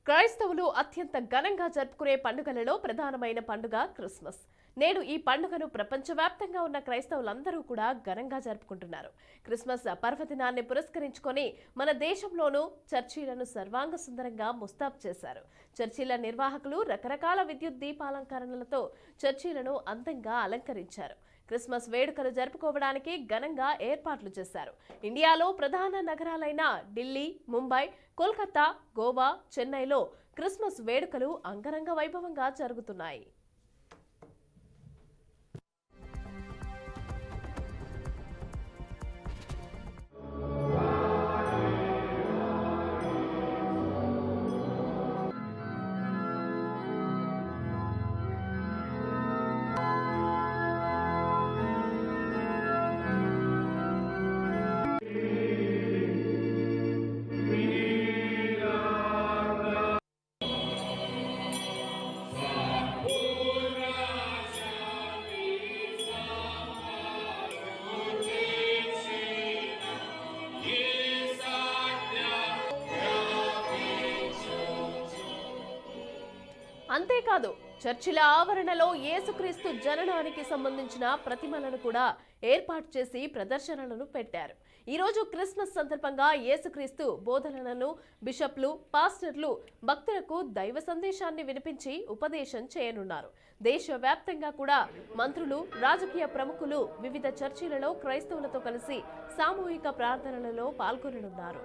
క్రైస్తవులు అత్యంత ఘనంగా జరుపుకునే పండుగలలో ప్రధానమైన పండుగ క్రిస్మస్. నేడు ఈ పండుగను ప్రపంచవ్యాప్తంగా ఉన్న క్రైస్తవులందరూ కూడా ఘనంగా జరుపుకుంటున్నారు. క్రిస్మస్ పర్వదినాన్ని పురస్కరించుకొని మన దేశంలోనూ చర్చిలను సర్వాంగ సుందరంగా ముస్తాబు చేశారు. చర్చిల నిర్వాహకులు రకరకాల విద్యుత్ దీపాలంకరణలతో చర్చిలను అందంగా అలంకరించారు. క్రిస్మస్ వేడుకలు జరుపుకోవడానికి ఘనంగా ఏర్పాట్లు చేశారు. ఇండియాలో ప్రధాన నగరాలైన ఢిల్లీ, ముంబై, కోల్కతా, గోవా, చెన్నైలో క్రిస్మస్ వేడుకలు అంగరంగ వైభవంగా జరుగుతున్నాయి. అంతేకాదు, చర్చిల ఆవరణలో యేసుక్రీస్తు జననానికి సంబంధించిన ప్రతిమలను కూడా ఏర్పాటు చేసి ప్రదర్శనలను పెట్టారు. ఈరోజు క్రిస్మస్ సందర్భంగా యేసుక్రీస్తు బోధనలను బిషప్లు, పాస్టర్లు భక్తులకు దైవ సందేశాన్ని వినిపించి ఉపదేశం చేయనున్నారు. దేశవ్యాప్తంగా కూడా మంత్రులు, రాజకీయ ప్రముఖులు వివిధ చర్చిలలో క్రైస్తవులతో కలిసి సామూహిక ప్రార్థనలలో పాల్గొననున్నారు.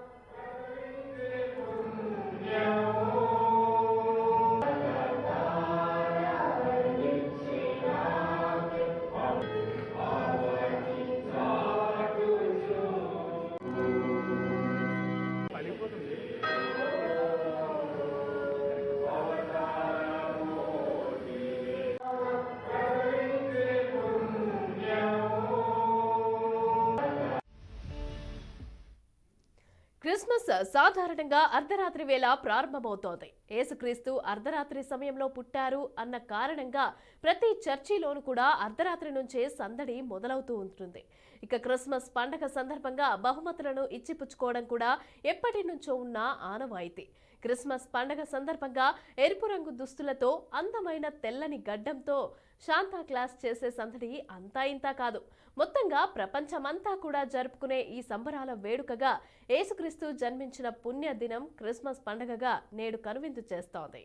క్రిస్మస్ సాధారణంగా అర్ధరాత్రి వేళ ప్రారంభమవుతోంది. యేసుక్రీస్తు అర్ధరాత్రి సమయంలో పుట్టారు అన్న కారణంగా ప్రతి చర్చిలోనూ కూడా అర్ధరాత్రి నుంచే సందడి మొదలవుతూ ఉంటుంది. ఇక క్రిస్మస్ పండగ సందర్భంగా బహుమతులను ఇచ్చిపుచ్చుకోవడం కూడా ఎప్పటి నుంచో ఉన్న ఆనవాయితీ. క్రిస్మస్ పండగ సందర్భంగా ఎరుపు రంగు దుస్తులతో, అందమైన తెల్లని గడ్డంతో శాంతా క్లాస్ చేసే సందడి అంతా ఇంతా కాదు. మొత్తంగా ప్రపంచమంతా కూడా జరుపుకునే ఈ సంబరాల వేడుకగా యేసుక్రీస్తు జన్మించిన పుణ్య దినం క్రిస్మస్ పండగగా నేడు కనువిందు చేస్తోంది.